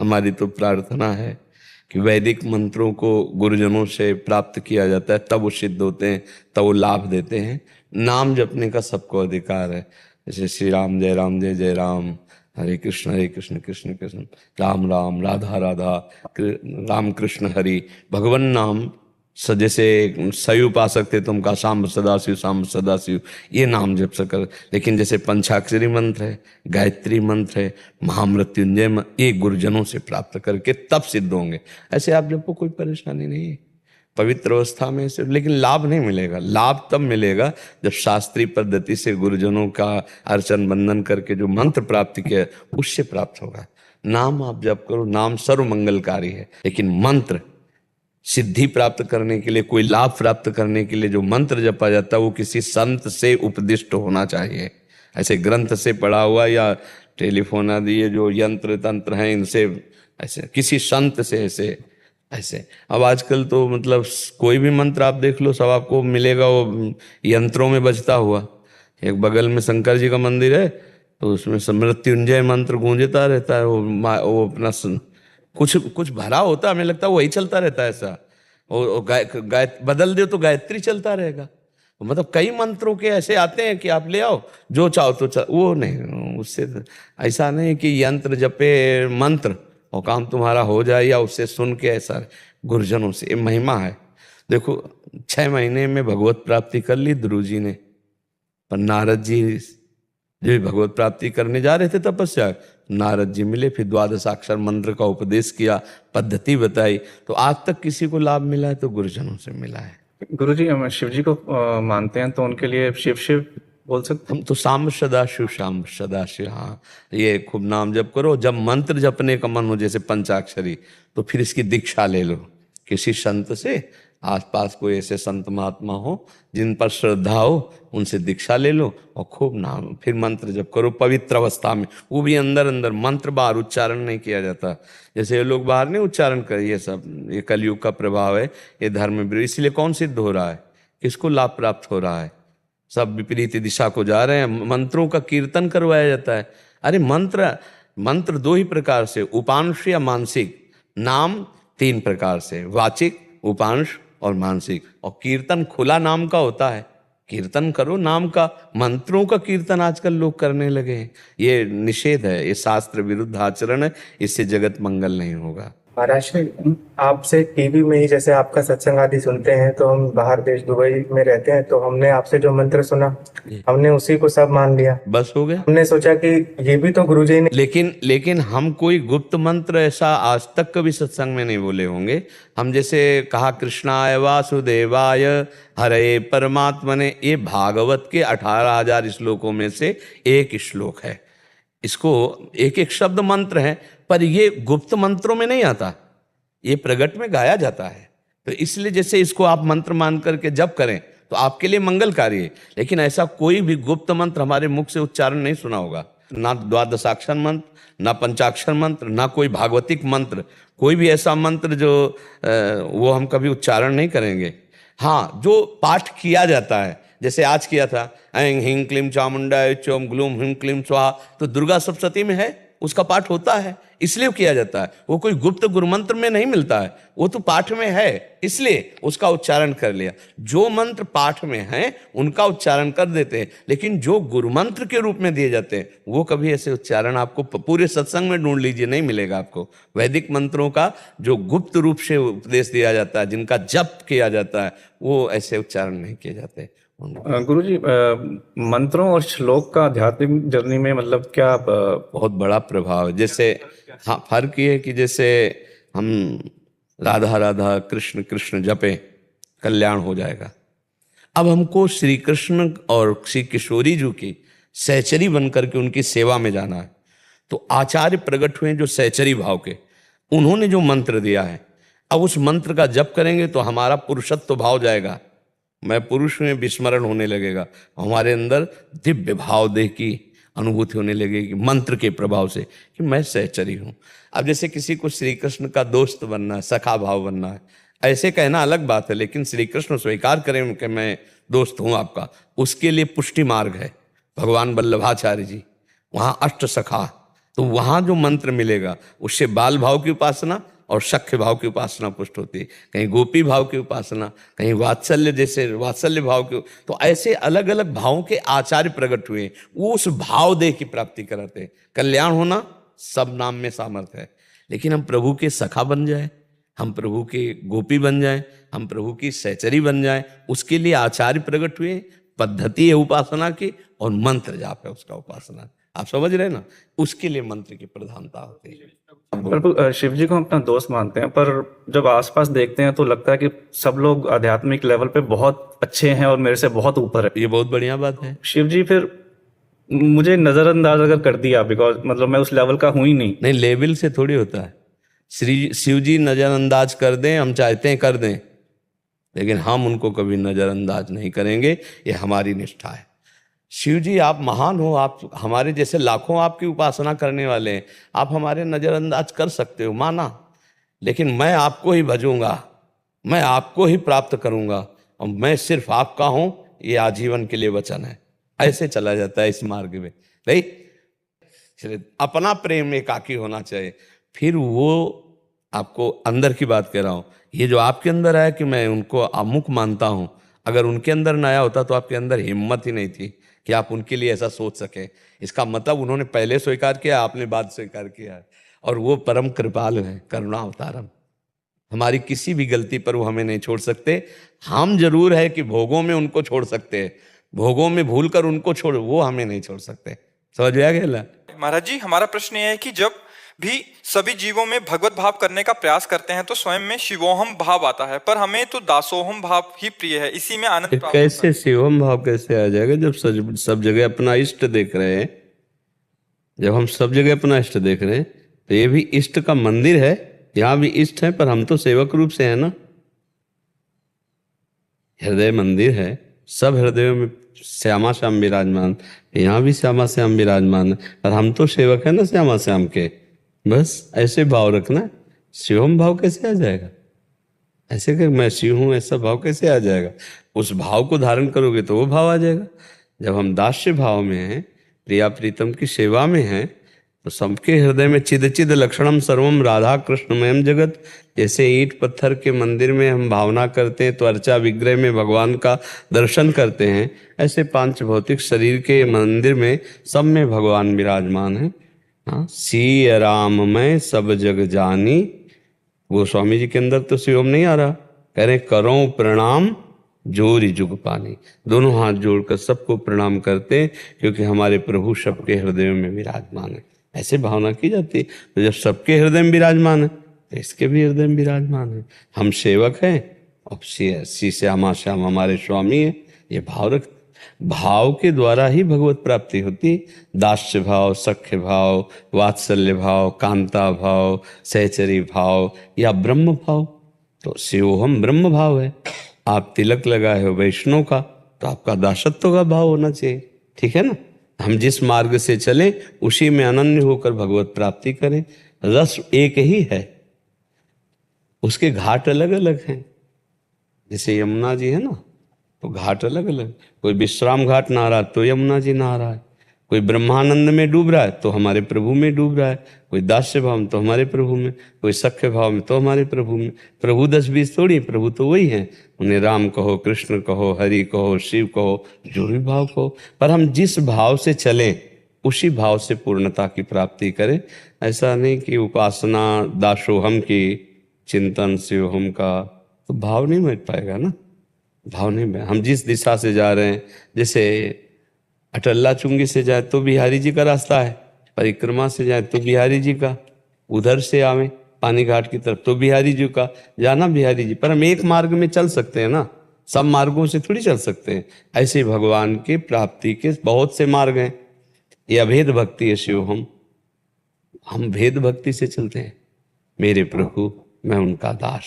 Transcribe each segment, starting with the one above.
हमारी तो प्रार्थना है कि वैदिक मंत्रों को गुरुजनों से प्राप्त किया जाता है, तब वो सिद्ध होते हैं, तब वो लाभ देते हैं। नाम जपने का सबको अधिकार है। जैसे श्री राम जय जय राम, हरे कृष्ण कृष्ण कृष्ण, राम राम राधा राधा, राम कृष्ण हरि, भगवन नाम। जैसे शैव उपासक थे तो उनका शाम सदाशिव, ये नाम जप सकर। लेकिन जैसे पंचाक्षरी मंत्र है, गायत्री मंत्र है, महामृत्युंजय ये गुरुजनों से प्राप्त करके तब सिद्ध होंगे। ऐसे आप जब को कोई परेशानी नहीं है पवित्र अवस्था में से, लेकिन लाभ नहीं मिलेगा। लाभ तब मिलेगा जब शास्त्रीय पद्धति से गुरुजनों का अर्चन बंदन करके जो मंत्र प्राप्त किया उससे प्राप्त होगा। नाम आप जप करो, नाम सर्व मंगलकारी है, लेकिन मंत्र सिद्धि प्राप्त करने के लिए, कोई लाभ प्राप्त करने के लिए जो मंत्र जपा जाता है वो किसी संत से उपदिष्ट होना चाहिए। ऐसे ग्रंथ से पढ़ा हुआ या टेलीफोन आदि ये जो यंत्र तंत्र हैं इनसे, ऐसे किसी संत से ऐसे ऐसे। अब आजकल तो मतलब कोई भी मंत्र आप देख लो सब आपको मिलेगा वो यंत्रों में बजता हुआ। एक बगल में शंकर जी का मंदिर है तो उसमें मृत्युंजय मंत्र गूंजता रहता है, वो अपना कुछ कुछ भरा होता है, हमें लगता है वही चलता रहता है ऐसा। और गाय बदल दे तो गायत्री चलता रहेगा। मतलब कई मंत्रों के ऐसे आते हैं कि आप ले आओ जो चाहो तो वो नहीं, उससे ऐसा नहीं कि यंत्र जपे मंत्र और काम तुम्हारा हो जाए या उससे सुन के ऐसा। गुरुजनों से ये महिमा है। देखो 6 महीने में भगवत प्राप्ति कर ली ध्रुव जी ने, पर नारद जी जो भगवत प्राप्ति करने जा रहे थे तपस्या, नारद जी मिले, फिर 12 अक्षर मंत्र का उपदेश किया, पद्धति बताई, तो आज तक किसी को लाभ मिला है तो गुरुजनों से मिला है। गुरुजी हम शिव जी को मानते हैं तो उनके लिए शिव शिव बोल सकते हम तो शाम सदाशिव, हाँ ये खूब नाम जप करो। जब मंत्र जपने का मन हो जैसे पंचाक्षरी, तो फिर इसकी दीक्षा ले लो किसी संत से। आसपास कोई ऐसे संत महात्मा हो जिन पर श्रद्धा हो, उनसे दीक्षा ले लो और खूब नाम फिर मंत्र जप करो पवित्र अवस्था में। वो भी अंदर अंदर, मंत्र बाहर उच्चारण नहीं किया जाता। जैसे ये लोग बाहर नहीं उच्चारण कर, ये सब ये कलयुग का प्रभाव है, ये धर्म विरोधी। इसलिए कौन सिद्ध हो रहा है, किसको लाभ प्राप्त हो रहा है? सब विपरीत दिशा को जा रहे हैं। मंत्रों का कीर्तन करवाया जाता है। अरे मंत्र 2 ही प्रकार से, उपांश या मानसिक। नाम 3 प्रकार से, वाचिक, उपांश और मानसिक। और कीर्तन खुला नाम का होता है, कीर्तन करो नाम का। मंत्रों का कीर्तन आजकल लोग करने लगे हैं, ये निषेध है, ये शास्त्र विरुद्ध आचरण है, इससे जगत मंगल नहीं होगा। महाराज आपसे टीवी में ही जैसे आपका सत्संग आदि सुनते हैं, तो हम बाहर देश दुबई में रहते हैं, तो हमने आपसे जो मंत्र सुना हमने उसी को सब मान लिया, बस हो गया। हमने सोचा कि ये भी तो गुरुजी ने। लेकिन हम कोई गुप्त मंत्र ऐसा आज तक कभी सत्संग में नहीं बोले होंगे। हम जैसे कहा कृष्णाय वासुदेवाय हरे परमात्मने, ये भागवत के 18,000 श्लोकों में से एक श्लोक है। इसको एक एक शब्द मंत्र है, पर ये गुप्त मंत्रों में नहीं आता, ये प्रगट में गाया जाता है। तो इसलिए जैसे इसको आप मंत्र मान करके जप करें तो आपके लिए मंगलकारी है। लेकिन ऐसा कोई भी गुप्त मंत्र हमारे मुख से उच्चारण नहीं सुना होगा, ना 12 अक्षर मंत्र, ना पंचाक्षर मंत्र, ना कोई भागवतिक मंत्र, कोई भी ऐसा मंत्र जो वो हम कभी उच्चारण नहीं करेंगे। हाँ, जो पाठ किया जाता है, जैसे आज किया था ऐं ह्रीं क्लीं चामुंडाय चोम ग्लूम ह्रीं क्लीं स्वाहा, तो दुर्गा सप्तशती में है, उसका पाठ होता है, इसलिए किया जाता है। वो कोई गुप्त गुरुमंत्र में नहीं मिलता है, वो तो पाठ में है, इसलिए उसका उच्चारण कर लिया। जो मंत्र पाठ में है उनका उच्चारण कर देते हैं, लेकिन जो गुरुमंत्र के रूप में दिए जाते हैं वो कभी ऐसे उच्चारण आपको पूरे सत्संग में ढूंढ लीजिए नहीं मिलेगा आपको। वैदिक मंत्रों का जो गुप्त रूप से उपदेश दिया जाता है, जिनका जप किया जाता है, वो ऐसे उच्चारण नहीं किए जाते। गुरुजी मंत्रों और श्लोक का आध्यात्मिक जर्नी में मतलब क्या बहुत बड़ा प्रभाव है। जैसे हाँ, फर्क ये है कि जैसे हम राधा राधा कृष्ण कृष्ण जपे कल्याण हो जाएगा। अब हमको श्री कृष्ण और श्री किशोरी जी की सहचरी बनकर के उनकी सेवा में जाना है। तो आचार्य प्रकट हुए जो सहचरी भाव के, उन्होंने जो मंत्र दिया है, अब उस मंत्र का जप करेंगे तो हमारा पुरुषत्व भाव जाएगा, मैं पुरुष में विस्मरण होने लगेगा, हमारे अंदर दिव्य भाव देह की अनुभूति होने लगेगी मंत्र के प्रभाव से कि मैं सहचरी हूँ। अब जैसे किसी को श्री कृष्ण का दोस्त बनना है, सखा भाव बनना है, ऐसे कहना अलग बात है, लेकिन श्री कृष्ण स्वीकार करें कि मैं दोस्त हूँ आपका, उसके लिए पुष्टि मार्ग है। भगवान वल्लभाचार्य जी, वहाँ 8 सखा तो वहां जो मंत्र मिलेगा उससे बाल भाव की उपासना और सख्य भाव की उपासना पुष्ट होती है, कहीं गोपी भाव की उपासना, कहीं वात्सल्य, जैसे वात्सल्य भाव की। तो ऐसे अलग अलग भावों के आचार्य प्रकट हुए, वो उस भाव देह की प्राप्ति कराते हैं। कल्याण होना सब नाम में सामर्थ्य है, लेकिन हम प्रभु के सखा बन जाए, हम प्रभु के गोपी बन जाए, हम प्रभु की सहचरी बन जाए, उसके लिए आचार्य प्रकट हुए, पद्धति है उपासना की और मंत्र जाप है उसका उपासना। आप समझ रहे हैं ना, उसके लिए मंत्र की प्रधानता होती है। प्रभु शिव जी को हम अपना दोस्त मानते हैं, पर जब आसपास देखते हैं तो लगता है कि सब लोग आध्यात्मिक लेवल पे बहुत अच्छे हैं और मेरे से बहुत ऊपर है। ये बहुत बढ़िया बात है। शिव जी फिर मुझे नजरअंदाज अगर कर दिया, बिकॉज मतलब मैं उस लेवल का हूं ही नहीं। नहीं, लेवल से थोड़ी होता है। श्री शिव जी नजरअंदाज कर दें, हम चाहते हैं कर दें, लेकिन हम उनको कभी नजरअंदाज नहीं करेंगे, ये हमारी निष्ठा है। शिव जी आप महान हो, आप हमारे जैसे लाखों आपकी उपासना करने वाले हैं, आप हमारे नजरअंदाज कर सकते हो, माना, लेकिन मैं आपको ही भजूंगा, मैं आपको ही प्राप्त करूंगा, और मैं सिर्फ आपका हूं, ये आजीवन के लिए वचन है। ऐसे चला जाता है इस मार्ग में। नहीं, अपना प्रेम एकाकी होना चाहिए। फिर वो आपको अंदर की बात कह रहा हूं, ये जो आपके अंदर है कि मैं उनको अमुक मानता हूं, अगर उनके अंदर नया होता तो आपके अंदर हिम्मत ही नहीं थी कि आप उनके लिए ऐसा सोच सके। इसका मतलब उन्होंने पहले स्वीकार किया, आपने बाद स्वीकार किया है, और वो परम कृपालु है, करुणा अवतारम। हमारी किसी भी गलती पर वो हमें नहीं छोड़ सकते। हम जरूर है कि भोगों में उनको छोड़ सकते हैं, भोगों में भूल कर उनको छोड़, वो हमें नहीं छोड़ सकते। समझ में आ गया? महाराज जी, हमारा प्रश्न ये है कि जब भी सभी जीवों में भगवत भाव करने का प्रयास करते हैं तो स्वयं में शिवोहम भाव आता है, पर हमें तो दासोहम भाव ही प्रिय है, इसी में आनंद प्राप्त कैसे शिवम भाव कैसे आ जाएगा जब सब जगह अपना इष्ट देख रहे हैं? जब हम सब जगह अपना इष्ट देख रहे हैं तो ये भी इष्ट का मंदिर है, यहाँ भी इष्ट है, पर हम तो सेवक रूप से है ना। हृदय मंदिर है, सब हृदयों में श्यामा श्याम विराजमान, यहाँ भी श्यामा श्याम विराजमान है, और हम तो सेवक है ना श्यामा श्याम के। बस ऐसे भाव रखना। शिवम भाव कैसे आ जाएगा? ऐसे कि मैं शिव हूं, ऐसा भाव कैसे आ जाएगा? उस भाव को धारण करोगे तो वो भाव आ जाएगा। जब हम दास्य भाव में हैं, प्रिया प्रीतम की सेवा में हैं, तो सबके हृदय में चिद चिद लक्षणम सर्वम राधा कृष्णमयम जगत। जैसे ईंट पत्थर के मंदिर में हम भावना करते हैं तो अर्चा विग्रह में भगवान का दर्शन करते हैं, ऐसे पांच भौतिक शरीर के मंदिर में सब में भगवान विराजमान है। हाँ, सी राम मैं सब जग जानी, गोस्वामी जी के अंदर तो शिवम नहीं आ रहा, कह रहे करो प्रणाम जोरी जुग पानी। दोनों हाथ जोड़कर सबको प्रणाम करते हैं, क्योंकि हमारे प्रभु सबके हृदय में विराजमान है। ऐसे भावना की जाती है। तो जब सबके हृदय में विराजमान है तो इसके भी हृदय में विराजमान है। हम सेवक हैं और श्यामा श्याम हमारे स्वामी है। ये भाव रख, भाव के द्वारा ही भगवत प्राप्ति होती है। दास्य भाव, सख्य भाव, वात्सल्य भाव, कांता भाव, सहचरी भाव या ब्रह्म भाव। तो शिवोहम ब्रह्म भाव है। आप तिलक लगाए हो वैष्णव का, तो आपका दासत्व का भाव होना चाहिए। ठीक है ना? हम जिस मार्ग से चलें उसी में अनन्य होकर भगवत प्राप्ति करें। रस एक ही है, उसके घाट अलग अलग हैं। जैसे यमुना जी है ना, तो घाट अलग अलग। कोई विश्राम घाट नहा रहा है तो यमुना जी नहा रहा है, कोई ब्रह्मानंद में डूब रहा है तो हमारे प्रभु में डूब रहा है, कोई दास्य भाव में तो हमारे प्रभु में, कोई सख्य भाव में तो हमारे प्रभु में। प्रभु 10-20 थोड़ी, प्रभु तो वही हैं। उन्हें राम कहो, कृष्ण कहो, हरि कहो, शिव कहो, जो भी भाव कहो, पर हम जिस भाव से चलें उसी भाव से पूर्णता की प्राप्ति करें। ऐसा नहीं कि उपासना दासोहम की, चिंतन शिवोहम का, तो भाव नहीं मिल पाएगा ना। भाव नहीं में हम जिस दिशा से जा रहे हैं, जैसे अटल्ला चुंगी से जाए तो बिहारी जी का रास्ता है, परिक्रमा से जाए तो बिहारी जी का, उधर से आवे पानी घाट की तरफ तो बिहारी जी का, जाना बिहारी जी। पर हम एक मार्ग में चल सकते हैं ना, सब मार्गों से थोड़ी चल सकते हैं। ऐसे भगवान के प्राप्ति के बहुत से मार्ग हैं। ये अभेद भक्ति है शिव। हम भेद भक्ति से चलते हैं। मेरे प्रभु, मैं उनका दास।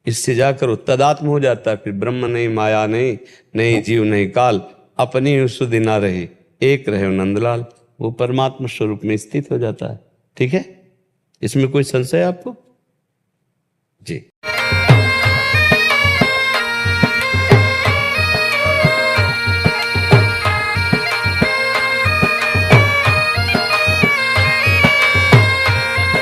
इससे जाकर वो तदात्म हो जाता है। फिर ब्रह्म नहीं, माया नहीं, नहीं जीव नहीं काल, अपनी सुधि ना रही, एक रहे नंदलाल। वो परमात्मा स्वरूप में स्थित हो जाता है। ठीक है? इसमें कोई संशय आपको? जी।